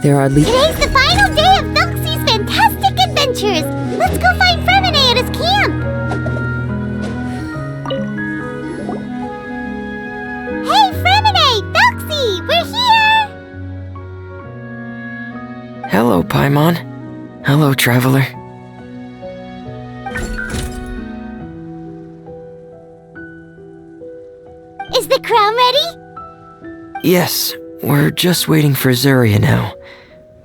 There are Today's the final day of Thelxie's fantastic adventures! Let's go find Fremine at his camp! Hey, Fremine! Thelxie! We're here! Hello, Paimon. Hello, traveler. Is the crown ready? Yes, we're just waiting for Zuria now.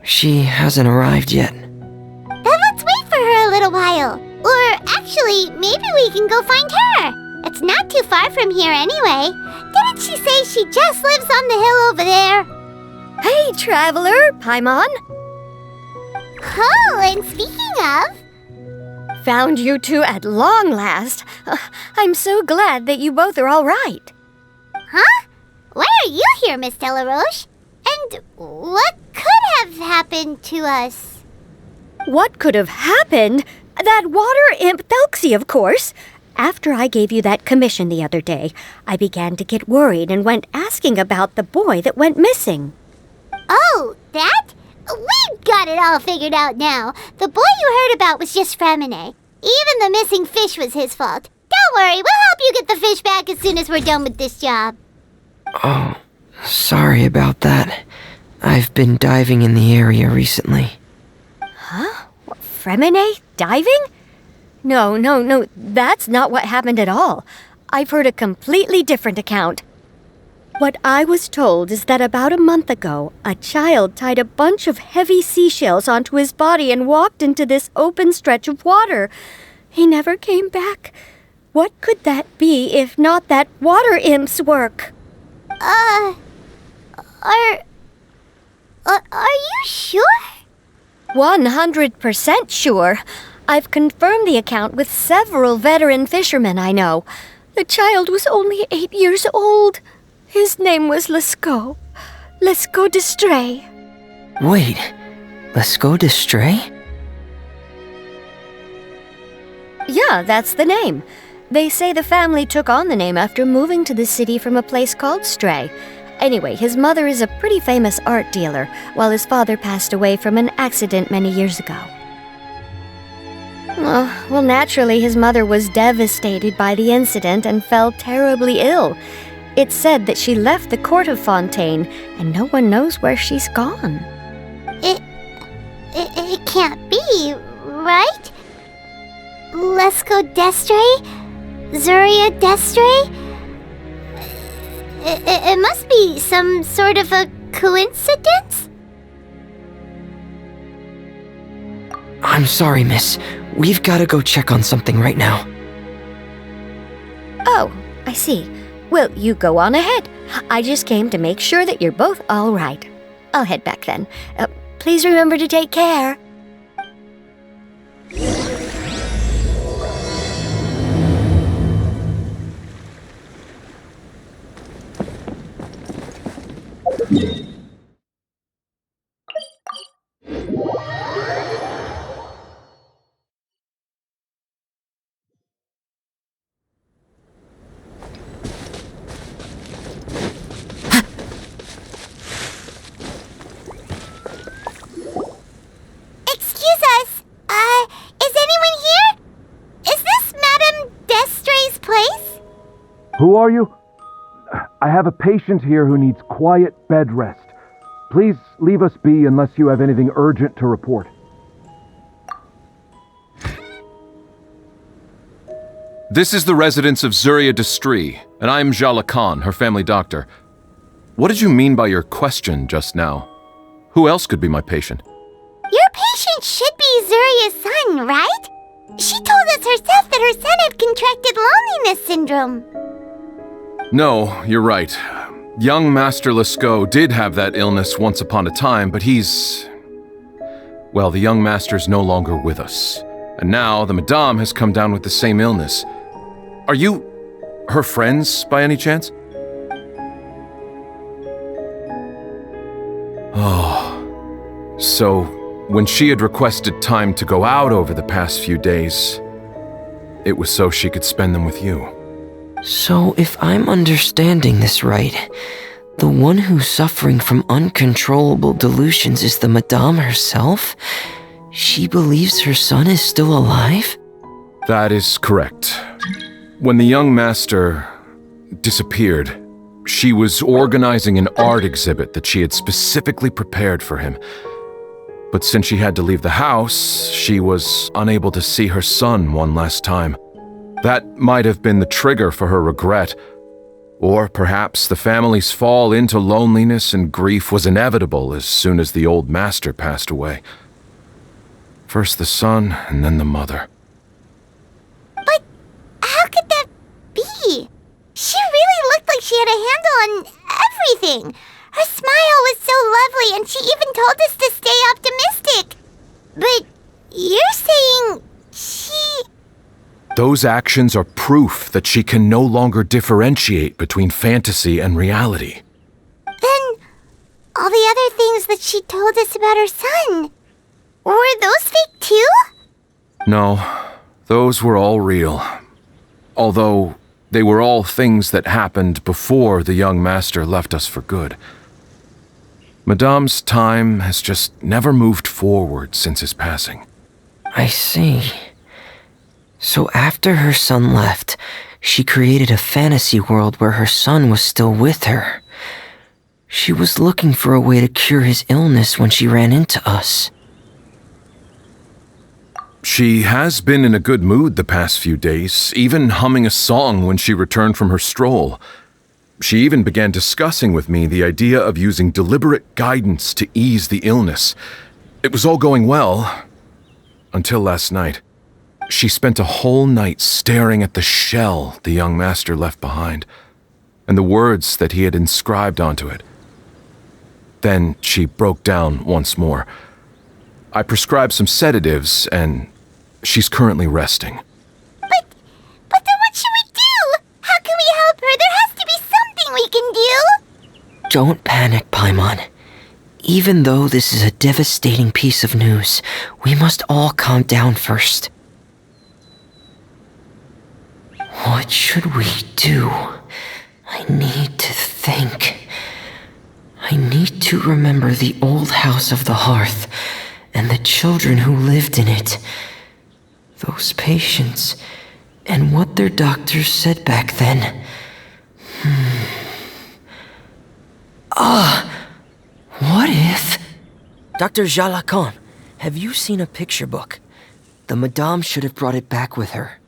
She hasn't arrived yet. Then let's wait for her a little while. Or actually, maybe we can go find her. It's not too far from here anyway. Didn't she say she just lives on the hill over there? Hey, traveler, Paimon. Oh, and speaking of... Found you two at long last. I'm so glad that you both are all right. Huh? Why are you here, Miss Delaroche? And what could have happened to us? What could have happened? That water imp Thelxie, of course. After I gave you that commission the other day, I began to get worried and went asking about the boy that went missing. Oh, that? We've got it all figured out now. The boy you heard about was just Fremine. Even the missing fish was his fault. Don't worry, we'll help you get the fish back as soon as we're done with this job. Oh, sorry about that. I've been diving in the area recently. Huh? Fremine? Diving? No, that's not what happened at all. I've heard a completely different account. What I was told is that about a month ago, a child tied a bunch of heavy seashells onto his body and walked into this open stretch of water. He never came back. What could that be if not that water imp's work? Are you sure? 100% sure. I've confirmed the account with several veteran fishermen I know. The child was only 8 years old. His name was Lescaut. Lescaut d'Estray. Wait, Lescaut d'Estray? Yeah, that's the name. They say the family took on the name after moving to the city from a place called Stray. Anyway, his mother is a pretty famous art dealer, while his father passed away from an accident many years ago. Well, naturally, his mother was devastated by the incident and fell terribly ill. It's said that she left the court of Fontaine, and no one knows where she's gone. It can't be, right? Lescaut d'Estray? Zuria d'Estray? It must be some sort of a coincidence? I'm sorry, miss. We've got to go check on something right now. Oh, I see. Well, you go on ahead. I just came to make sure that you're both all right. I'll head back then. Please remember to take care. Excuse us. Is anyone here? Is this Madame d'Estray's place? Who are you? I have a patient here who needs quiet bed rest. Please leave us be unless you have anything urgent to report. This is the residence of Zuria d'Estray, and I'm Jala Khan, her family doctor. What did you mean by your question just now? Who else could be my patient? Your patient should be Zuria's son, right? She told us herself that her son had contracted loneliness syndrome. No, you're right. Young Master Lescaut did have that illness once upon a time, but well, the young master's no longer with us. And now the Madame has come down with the same illness. Are you her friends, by any chance? Oh, so when she had requested time to go out over the past few days, it was so she could spend them with you. So, if I'm understanding this right, The one who's suffering from uncontrollable delusions is the Madame herself? She believes her son is still alive? That is correct. When the young master disappeared, she was organizing an art exhibit that she had specifically prepared for him. But since she had to leave the house, she was unable to see her son one last time. That might have been the trigger for her regret. Or perhaps the family's fall into loneliness and grief was inevitable as soon as the old master passed away. First the son, and then the mother. But how could that be? She really looked like she had a handle on everything. Her smile was so lovely, and she even told us to stay optimistic. But you're saying she... Those actions are proof that she can no longer differentiate between fantasy and reality. Then all the other things that she told us about her son, were those fake too? No, those were all real. Although they were all things that happened before the young master left us for good. Madame's time has just never moved forward since his passing. I see. So after her son left, she created a fantasy world where her son was still with her. She was looking for a way to cure his illness when she ran into us. She has been in a good mood the past few days, even humming a song when she returned from her stroll. She even began discussing with me the idea of using deliberate guidance to ease the illness. It was all going well, until last night. She spent a whole night staring at the shell the young master left behind, and the words that he had inscribed onto it. Then she broke down once more. I prescribed some sedatives, and she's currently resting. But then what should we do? How can we help her? There has to be something we can do. Don't panic, Paimon. Even though this is a devastating piece of news, we must all calm down first. What should we do? I need to think. I need to remember the old house of the hearth and the children who lived in it. Those patients and what their doctors said back then. What if... Dr. Jalacon, have you seen a picture book? The Madame should have brought it back with her.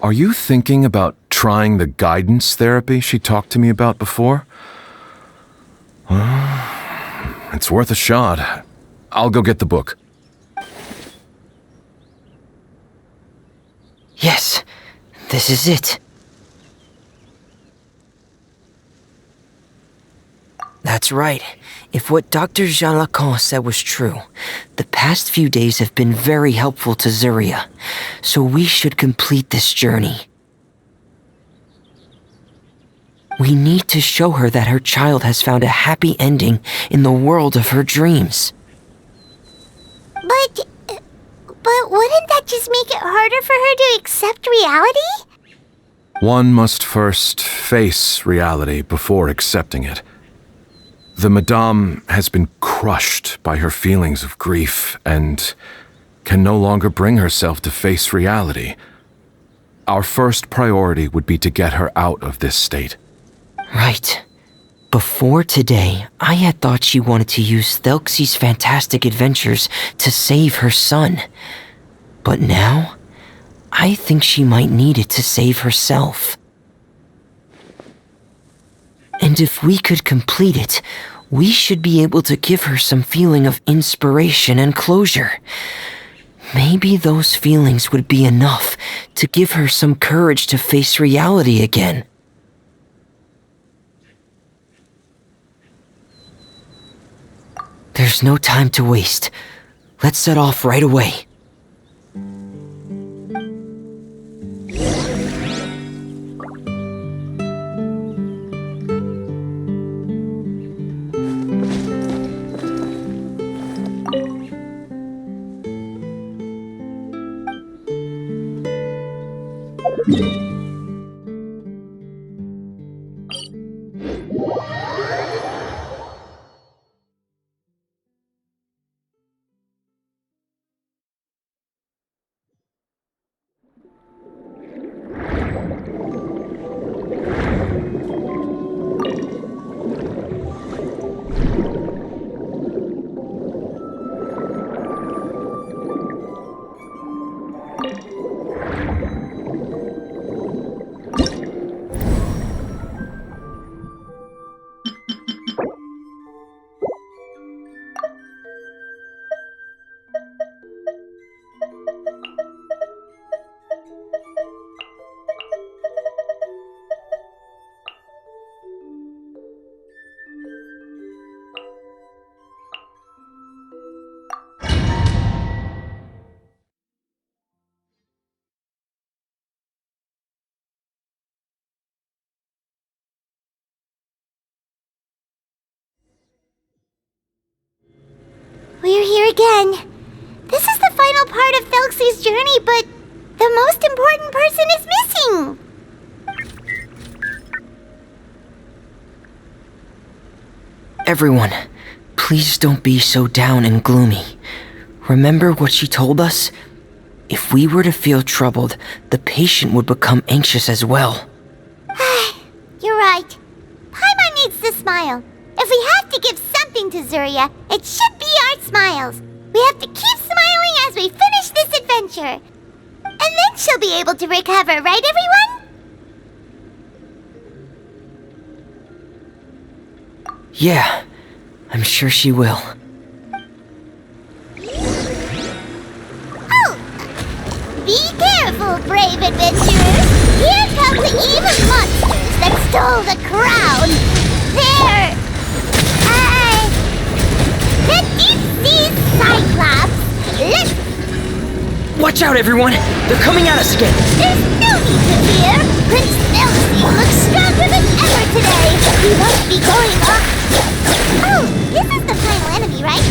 Are you thinking about trying the guidance therapy she talked to me about before? It's worth a shot. I'll go get the book. Yes, this is it. That's right. If what Dr. Jean Lacan said was true, the past few days have been very helpful to Zuria, so we should complete this journey. We need to show her that her child has found a happy ending in the world of her dreams. But wouldn't that just make it harder for her to accept reality? One must first face reality before accepting it. The Madame has been crushed by her feelings of grief and can no longer bring herself to face reality. Our first priority would be to get her out of this state. Right. Before today, I had thought she wanted to use Thelxie's fantastic adventures to save her son. But now, I think she might need it to save herself. And if we could complete it, we should be able to give her some feeling of inspiration and closure. Maybe those feelings would be enough to give her some courage to face reality again. There's no time to waste. Let's set off right away. We're here again. This is the final part of Thelxie's journey, but the most important person is missing. Everyone, please don't be so down and gloomy. Remember what she told us? If we were to feel troubled, the patient would become anxious as well. You're right. Paimon needs to smile. If we have to give something to Zuria, it should be our smiles. We have to keep smiling as we finish this adventure. And then she'll be able to recover, right, everyone? Yeah, I'm sure she will. Oh! Be careful, brave adventurers! Here come the evil monsters that stole the crown! They're... the deep-sea Cyclops! Let's... Watch out, everyone! They're coming at us again! There's no need to fear! Prince Thelxie looks stronger than ever today! We must be going up... Oh, this is the final enemy, right?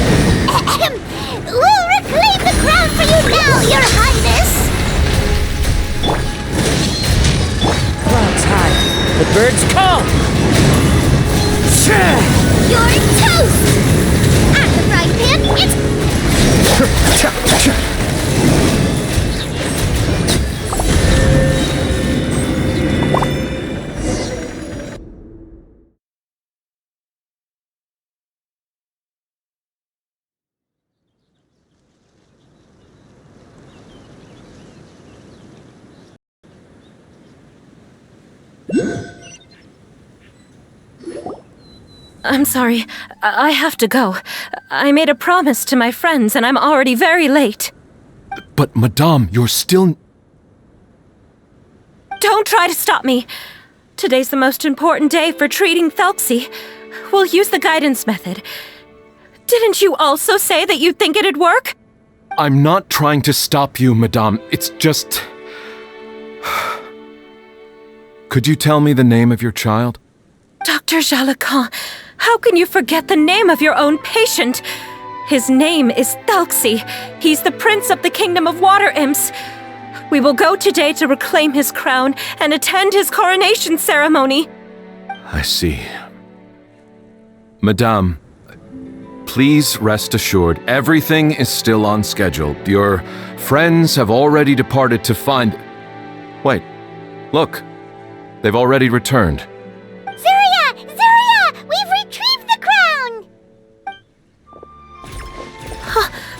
Ahem. We'll reclaim the crown for you now, Your Highness! Clouds high. The birds call. You're toast! At the frying pan, it's... I'm sorry. I have to go. I made a promise to my friends, and I'm already very late. But, Madame, you're still... Don't try to stop me. Today's the most important day for treating Thelxie. We'll use the guidance method. Didn't you also say that you'd think it'd work? I'm not trying to stop you, Madame. It's just... Could you tell me the name of your child? Dr. Jalacan, how can you forget the name of your own patient? His name is Thelxie. He's the prince of the kingdom of water imps. We will go today to reclaim his crown and attend his coronation ceremony. I see. Madame, please rest assured, everything is still on schedule. Your friends have already departed to find... Wait, look. They've already returned. Zuria! Zuria! We've retrieved the crown!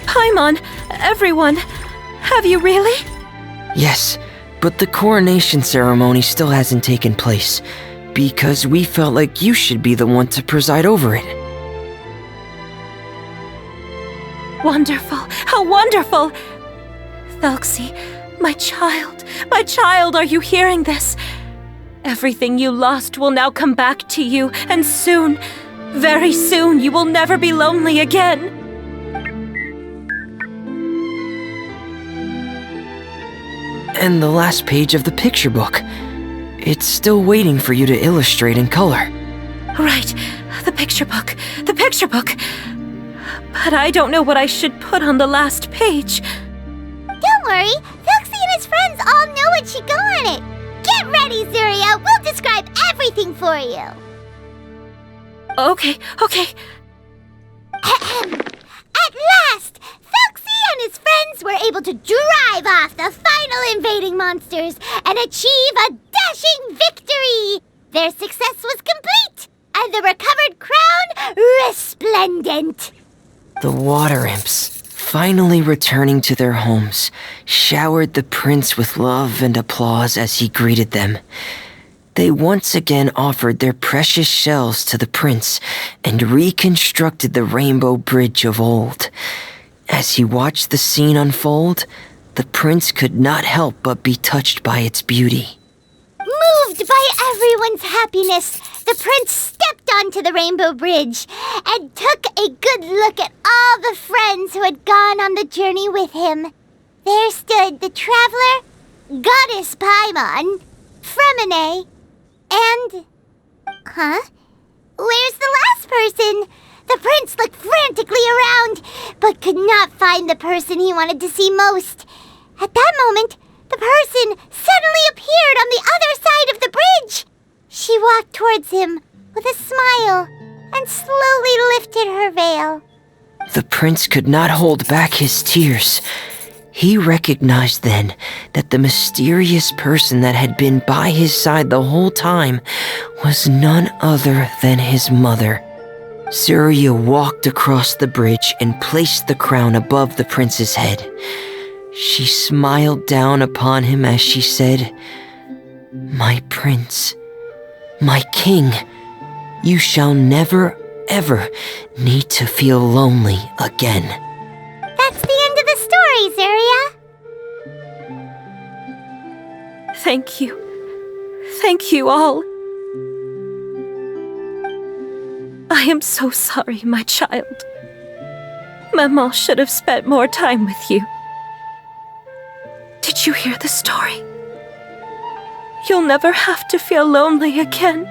Paimon, everyone, have you really? Yes, but the coronation ceremony still hasn't taken place, because we felt like you should be the one to preside over it. Wonderful! How wonderful! Thelxie, my child, are you hearing this? Everything you lost will now come back to you, and soon, very soon, you will never be lonely again. And the last page of the picture book. It's still waiting for you to illustrate in color. Right, the picture book. But I don't know what I should put on the last page. Don't worry, Thelxie and his friends all know what should go on it. Get ready, Zuria. We'll describe everything for you. Okay. At last, Thelxie and his friends were able to drive off the final invading monsters and achieve a dashing victory. Their success was complete, and the recovered crown resplendent. The water imps, finally returning to their homes, showered the prince with love and applause as he greeted them. They once again offered their precious shells to the prince and reconstructed the rainbow bridge of old. As he watched the scene unfold, the prince could not help but be touched by its beauty. Moved by everyone's happiness, the prince stepped onto the rainbow bridge and took a good look at all the friends who had gone on the journey with him. There stood the traveler, Goddess Paimon, Fremine, and... Where's the last person? The prince looked frantically around, but could not find the person he wanted to see most. At that moment, the person suddenly appeared on the other side of the bridge. She walked towards him with a smile and slowly lifted her veil. The prince could not hold back his tears. He recognized then that the mysterious person that had been by his side the whole time was none other than his mother. Surya walked across the bridge and placed the crown above the prince's head. She smiled down upon him as she said, "My prince, my king, you shall never, ever need to feel lonely again." That's the end of the story, Surya. Thank you. Thank you all. I am so sorry, my child. Maman should have spent more time with you. Did you hear the story? You'll never have to feel lonely again.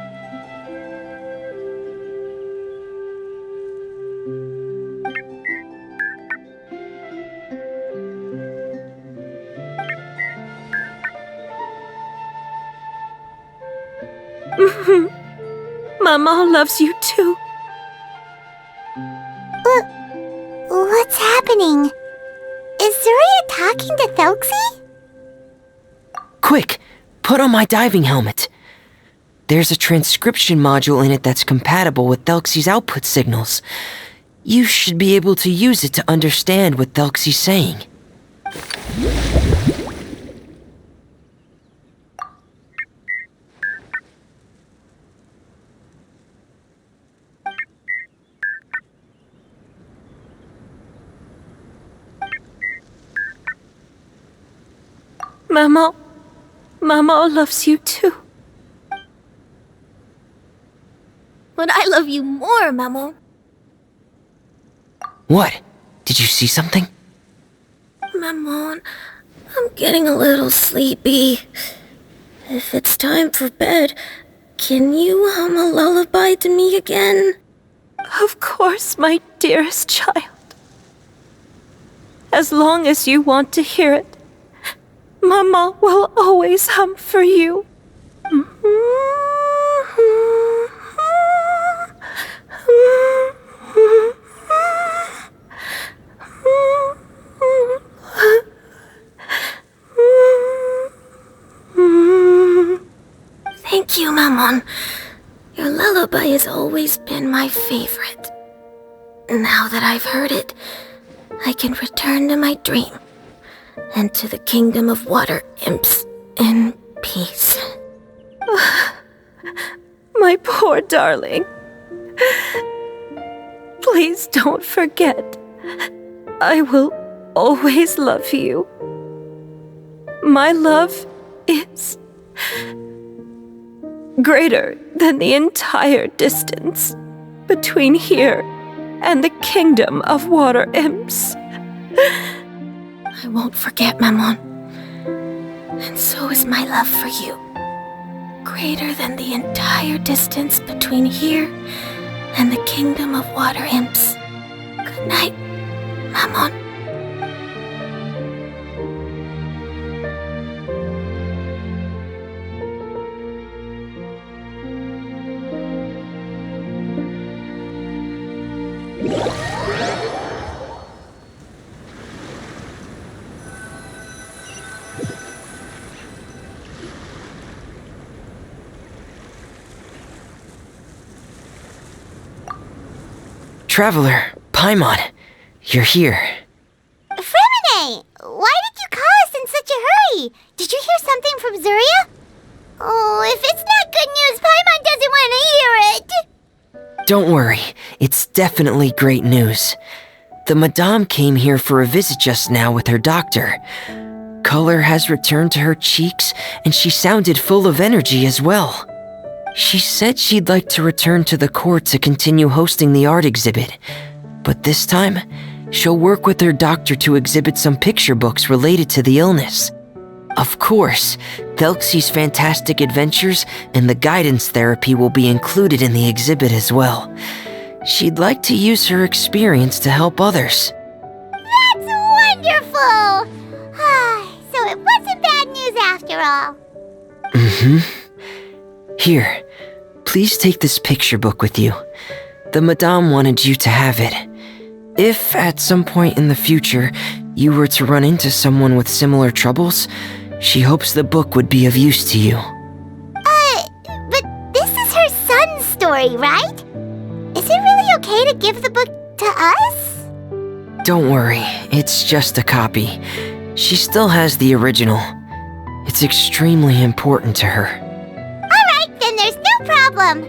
Maman loves you too. What's happening? Is Surya talking to Thelxie? Quick, put on my diving helmet. There's a transcription module in it that's compatible with Thelxie's output signals. You should be able to use it to understand what Thelxie's saying. Mama loves you too. But I love you more, Maman. What? Did you see something? Maman, I'm getting a little sleepy. If it's time for bed, can you hum a lullaby to me again? Of course, my dearest child. As long as you want to hear it, Mama will always hum for you. Thank you, Maman. Your lullaby has always been my favorite. Now that I've heard it, I can return to my dream and to the kingdom of water imps in peace. My poor darling. Please don't forget. I will always love you. My love is greater than the entire distance between here and the kingdom of water imps. I won't forget, Maman. And so is my love for you. Greater than the entire distance between here and the kingdom of water imps. Good night, Maman. Traveler, Paimon, you're here. Fremine, why did you call us in such a hurry? Did you hear something from Surya? Oh, if it's not good news, Paimon doesn't want to hear it. Don't worry, it's definitely great news. The Madame came here for a visit just now with her doctor. Color has returned to her cheeks, and she sounded full of energy as well. She said she'd like to return to the court to continue hosting the art exhibit. But this time, she'll work with her doctor to exhibit some picture books related to the illness. Of course, Thelxie's fantastic adventures and the guidance therapy will be included in the exhibit as well. She'd like to use her experience to help others. That's wonderful! So it wasn't bad news after all. Here, please take this picture book with you. The Madame wanted you to have it. If, at some point in the future, you were to run into someone with similar troubles, she hopes the book would be of use to you. But this is her son's story, right? Is it really okay to give the book to us? Don't worry, it's just a copy. She still has the original. It's extremely important to her. Alright, then there's no problem.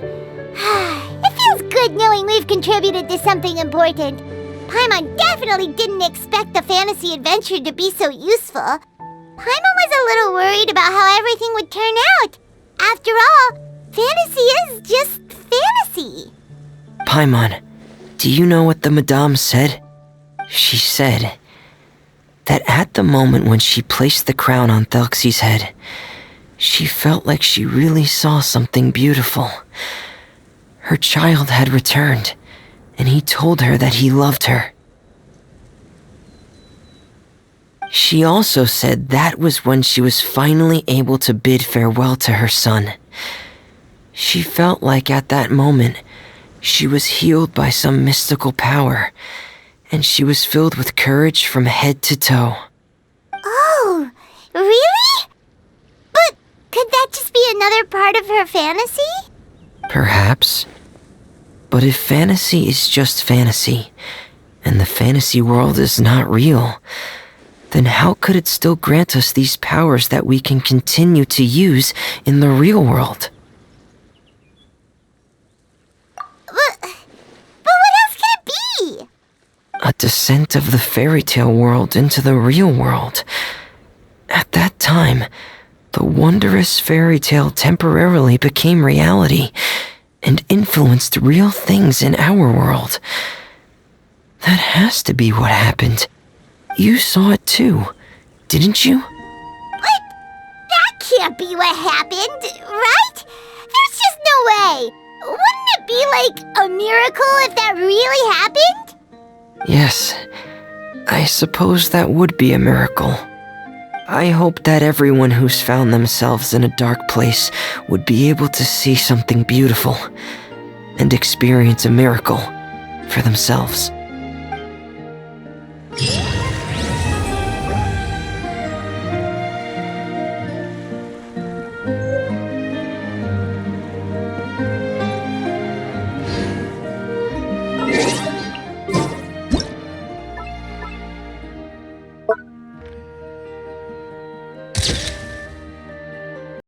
It feels good knowing we've contributed to something important. Paimon definitely didn't expect the fantasy adventure to be so useful. Paimon was a little worried about how everything would turn out. After all, fantasy is just fantasy. Paimon, do you know what the Madame said? She said that at the moment when she placed the crown on Thelxie's head, she felt like she really saw something beautiful. Her child had returned, and he told her that he loved her. She also said that was when she was finally able to bid farewell to her son. She felt like at that moment, she was healed by some mystical power, and she was filled with courage from head to toe. Oh, really? But could that just be another part of her fantasy? Perhaps. But if fantasy is just fantasy, and the fantasy world is not real, then how could it still grant us these powers that we can continue to use in the real world? But what else could it be? A descent of the fairy tale world into the real world. At that time, the wondrous fairy tale temporarily became reality and influenced real things in our world. That has to be what happened. You saw it too, didn't you? But that can't be what happened, right? There's just no way. Wouldn't it be like a miracle if that really happened? Yes, I suppose that would be a miracle. I hope that everyone who's found themselves in a dark place would be able to see something beautiful and experience a miracle for themselves.